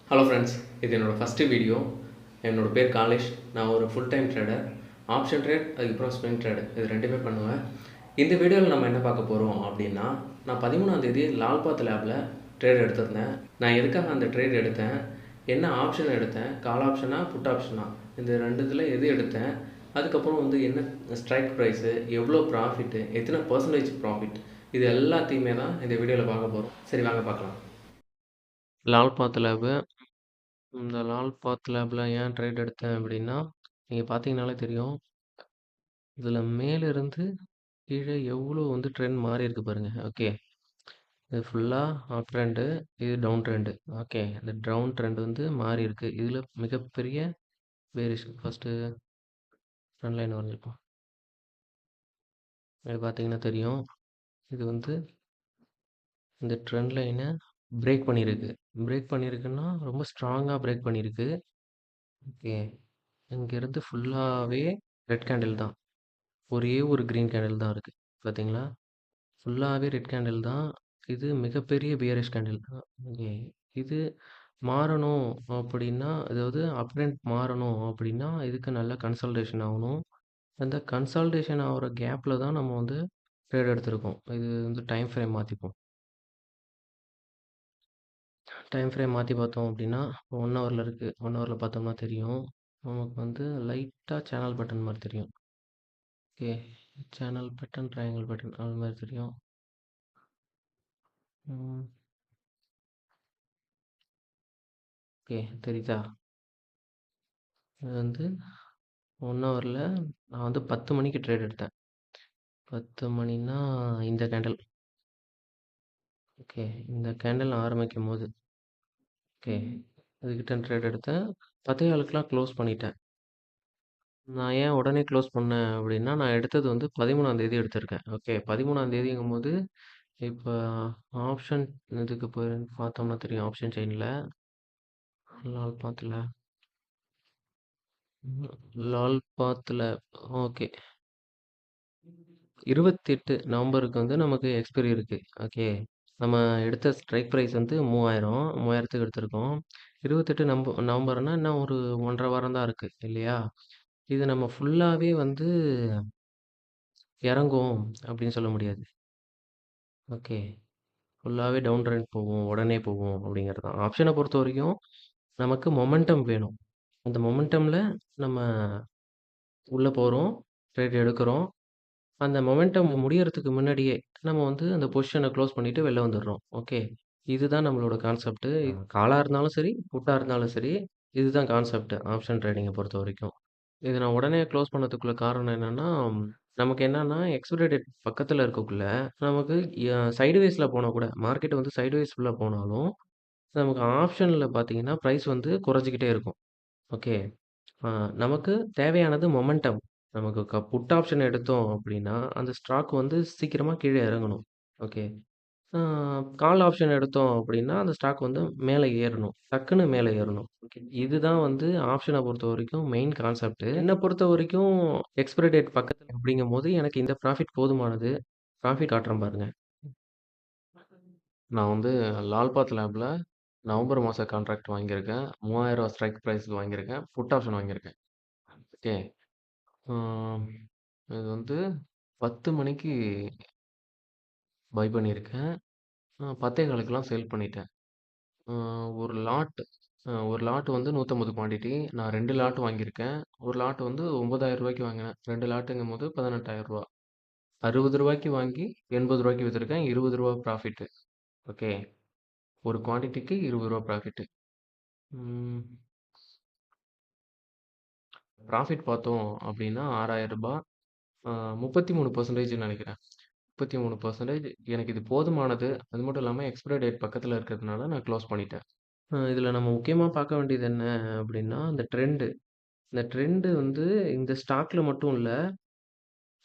Hello friends, இது என்னோடய first video. என்னோடய பேர் காலேஷ். நான் ஒரு full time trader. Option trade, அதுக்கப்புறம் ஸ்விங் ட்ரேடு, இது ரெண்டுமே பண்ணுவேன். இந்த வீடியோவில் நம்ம என்ன பார்க்க போகிறோம் அப்படின்னா, நான் 13ஆம் தேதி லால்பாத் லேபில் ட்ரேட் எடுத்திருந்தேன். நான் எதுக்காக அந்த ட்ரேட் எடுத்தேன், என்ன ஆப்ஷன் எடுத்தேன், கால் ஆப்ஷனா புட் ஆப்ஷனா, இந்த ரெண்டுத்தில் எது எடுத்தேன், அதுக்கப்புறம் வந்து என்ன ஸ்ட்ரைக் ப்ரைஸு, எவ்வளோ ப்ராஃபிட்டு, எத்தனை பர்சன்டேஜ் ப்ராஃபிட், இது எல்லாத்தையுமே தான் இந்த வீடியோவில் பார்க்க போகிறோம். சரி, வாங்க பார்க்கலாம். லால்பாத் லேபு. இந்த லால்பாத் லேபில் ஏன் ட்ரேட் எடுத்தேன் அப்படின்னா, நீங்கள் பார்த்தீங்கனாலே தெரியும். இதில் மேலிருந்து கீழே எவ்வளோ வந்து ட்ரெண்ட் மாறி இருக்கு பாருங்க. ஓகே, இது ஃபுல்லாக அப் ட்ரெண்டு, இது டவுன் ட்ரெண்டு. ஓகே, இந்த டவுன் ட்ரெண்ட் வந்து மாறி இருக்கு. இதில் மிகப்பெரிய வேரியேஷன். ஃபஸ்ட்டு ட்ரெண்ட் லைன் வரைஞ்சிப்போம். இது பார்த்தீங்கன்னா தெரியும். இது வந்து இந்த ட்ரெண்ட் லைனை பிரேக் பண்ணியிருக்கு. பிரேக் பண்ணியிருக்குன்னா ரொம்ப ஸ்ட்ராங்காக பிரேக் பண்ணியிருக்கு. ஓகே, இங்கேருந்து ஃபுல்லாகவே ரெட் கேண்டில் தான். ஒரே ஒரு கிரீன் கேண்டில் தான் இருக்குது. பார்த்தீங்களா? ஃபுல்லாகவே ரெட் கேண்டில் தான். இது மிகப்பெரிய பியரிஷ் கேண்டில். ஓகே, இது மாறணும் அப்படின்னா, அதாவது அப் ட்ரெண்ட் மாறணும் அப்படின்னா, இதுக்கு நல்ல கன்சால்டேஷன் ஆகணும். அந்த கன்சால்டேஷன் ஆகிற கேப்பில் தான் நம்ம வந்து ட்ரேட் எடுத்திருக்கோம். இது வந்து டைம் ஃப்ரேம் மாற்றிப்போம். டைம் ஃப்ரேம் மாற்றி பார்த்தோம் அப்படின்னா, 1 ஹவரில் இருக்குது. 1 ஹவரில் பார்த்தோம்னா தெரியும். நமக்கு வந்து லைட்டாக சேனல் பட்டன் மாதிரி தெரியும். Okay, channel button, triangle button அது மாதிரி தெரியும். ஓகே, தெரியுதா? இது வந்து 1 ஹவரில் நான் வந்து 10 மணிக்கு ட்ரேட் எடுத்தேன். 10 மணின்னா இந்த கேண்டில். ஓகே, இந்த கேண்டில் ஆரம்பிக்கும்போது ஓகே, இதுக்கிட்ட ட்ரேட் எடுத்தேன். 10:15க்குலாம் க்ளோஸ் பண்ணிட்டேன். நான் ஏன் உடனே க்ளோஸ் பண்ணேன் அப்படின்னா, நான் எடுத்தது வந்து 13ஆம் தேதி எடுத்திருக்கேன். ஓகே, 13ஆம் தேதிங்கும்போது இப்போ ஆப்ஷன் இதுக்கு போய் பார்த்தோம்னா தெரியும். ஆப்ஷன் செயினில் லால்பாத்தில் லால்பாத்தில் ஓகே, 28 நவம்பருக்கு வந்து நமக்கு எக்ஸ்பைரி இருக்கு. ஓகே, நம்ம எடுத்த ஸ்ட்ரைக் ப்ரைஸ் வந்து 3000, 3000க்கு எடுத்திருக்கோம். 28 நவம்பர்னா இன்னும் ஒரு 1.5 வாரம் தான் இருக்கு இல்லையா? இது நம்ம ஃபுல்லாவே வந்து இறங்கும் அப்படின்னு சொல்ல முடியாது. ஓகே, ஃபுல்லாவே டவுன் ட்ரெண்ட் போகும், உடனே போகும் அப்படிங்கிறது தான். ஆப்ஷனை பொறுத்தவரைக்கும் நமக்கு மொமெண்டம் வேணும். அந்த மொமெண்டம்ல நம்ம உள்ள போறோம், ட்ரேட் எடுக்கிறோம். அந்த மொமெண்டம் முடியறதுக்கு முன்னாடியே நம்ம வந்து அந்த பொசிஷனை க்ளோஸ் பண்ணிட்டு வெளில வந்துடுறோம். ஓகே, இதுதான் நம்மளோட கான்செப்ட். காலா இருந்தாலும் சரி, புட்டா இருந்தாலும் சரி, இதுதான் கான்செப்ட் ஆப்ஷன் ட்ரேடிங்கை பொறுத்த வரைக்கும். இது நான் உடனே க்ளோஸ் பண்ணதுக்குள்ள காரணம் என்னன்னா, நமக்கு என்னன்னா எக்ஸ்பைரி டேட் பக்கத்தில் இருக்கக்குள்ள நமக்கு சைடுவேஸில் போனால் கூட மார்க்கெட் வந்து சைடுவேஸ்ல போனாலும் நமக்கு ஆப்ஷனில் பார்த்தீங்கன்னா ப்ரைஸ் வந்து குறைஞ்சிக்கிட்டே இருக்கும். ஓகே, நமக்கு தேவையானது மொமெண்டம். நமக்கு புட் ஆப்ஷன் எடுத்தோம் அப்படின்னா, அந்த ஸ்டாக் வந்து சீக்கிரமா கீழ இறங்கணும். ஓகே. ஆ கால் ஆப்ஷன் எடுத்தோம் அப்படின்னா, அந்த ஸ்டாக் வந்து மேல ஏறணும். டக்குன்னு மேல ஏறணும். ஓகே. இதுதான் வந்து ஆப்ஷன பொறுத்தவரைக்கும் மெயின் கான்செப்ட். என்ன பொறுத்தவரைக்கும் எக்ஸ்பைரி டேட் பக்கத்துல அப்படிங்கும்போது, எனக்கு இந்த ப்ராஃபிட் போதுமானது. ப்ராஃபிட் காட்டுறேன் பாருங்க. நான் வந்து லால்பாத் லேப்ல நவம்பர் மாச கான்ட்ராக்ட் வாங்கியிருக்கேன். 3000 ஸ்ட்ரைக் பிரைஸ்க்கு வாங்கியிருக்கேன். புட் ஆப்ஷன் வாங்கியிருக்கேன். ஓகே. ஆம், இது வந்து 10 மணிக்கு பை பண்ணியிருக்கேன். 10:15க்குலாம் சேல் பண்ணிட்டேன். அ ஒரு லாட் ஒரு லாட் வந்து 150 குவான்டிட்டி. நான் 2 லாட் வாங்கியிருக்கேன். ஒரு லாட் வந்து ரூ. 9,000 வாங்கினேன். 2 லாட்டுங்கும்போது ரூ. 18,000. ரூ. 60க்கு வாங்கி ரூ. 80க்கு வித்திருக்கேன். ரூ. 20 ப்ராஃபிட்டு. ஓகே. ஒரு குவான்டிட்டிக்கு ரூ. 20 ப்ராஃபிட்டு. ம். ப்ராஃபிட் பார்த்தோம் அப்படின்னா ரூ. 6,000. 33% நினைக்கிறேன். 33% எனக்கு இது போதுமானது. அது மட்டும் இல்லாம எக்ஸ்பைரி டேட் பக்கத்துல இருக்கிறதுனால நான் க்ளோஸ் பண்ணிட்டேன். இதுல நம்ம முக்கியமா பார்க்க வேண்டியது என்ன அப்படின்னா, இந்த ட்ரெண்டு. இந்த ட்ரெண்டு வந்து இந்த ஸ்டாக்ல மட்டும் இல்ல,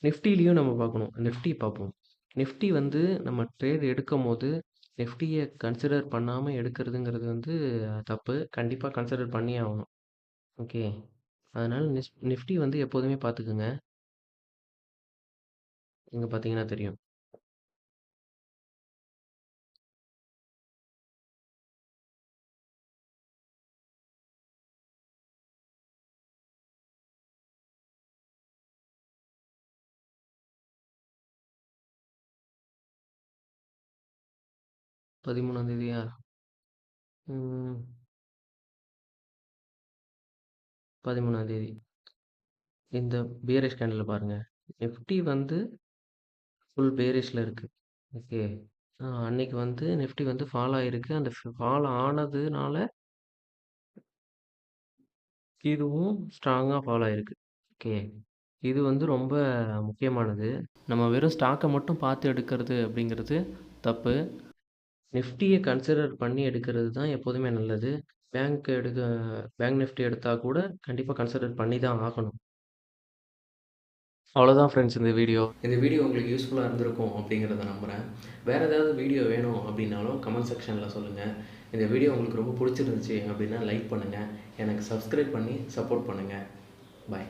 நிஃப்டிலயும் நம்ம பார்க்கணும். நிஃப்டி பார்ப்போம். நிஃப்டி வந்து நம்ம ட்ரேட் எடுக்கும்போது, நிஃப்டிய கன்சிடர் பண்ணாம எடுக்கிறதுங்கிறது வந்து தப்பு. கண்டிப்பா கன்சிடர் பண்ணியே ஆகணும். ஓகே. அதனால நிஃப்டி வந்து எப்போதுமே பார்த்துக்குங்க. இங்க பார்த்தீங்கன்னா தெரியும். 13ஆம் தேதியா? ம். 13ஆம் தேதி. இந்த பியரிஷ் கேண்டில பாருங்க. நிஃப்டி வந்து ஃபுல் பேரிஷ்ல இருக்கு. ஓகே. அன்னைக்கு வந்து நிஃப்டி வந்து ஃபால் ஆயிருக்கு. அந்த ஃபால் ஆனதுனால இதுவும் ஸ்ட்ராங்கா ஃபால் ஆயிருக்கு. ஓகே. இது வந்து ரொம்ப முக்கியமானது. நம்ம வெறும் ஸ்டாக்க மட்டும் பார்த்து எடுக்கிறது அப்படிங்கிறது தப்பு. நிஃப்டிய கன்சிடர் பண்ணி எடுக்கிறது தான் எப்போதுமே நல்லது. பேங்க் நிஃப்டி எடுத்தா கூட கண்டிப்பா கன்சிடர் பண்ணி தான் ஆகணும். அவ்வளோதான் ஃப்ரெண்ட்ஸ் இந்த வீடியோ. இந்த வீடியோ உங்களுக்கு யூஸ்ஃபுல்லாக இருந்திருக்கும் அப்படிங்கிறத நம்புகிறேன். வேறு ஏதாவது வீடியோ வேணும் அப்படின்னாலும் கமெண்ட் செக்ஷனில் சொல்லுங்கள். இந்த வீடியோ உங்களுக்கு ரொம்ப பிடிச்சிருந்துச்சி அப்படின்னா லைக் பண்ணுங்கள். எனக்கு சப்ஸ்கிரைப் பண்ணி சப்போர்ட் பண்ணுங்கள். பாய்.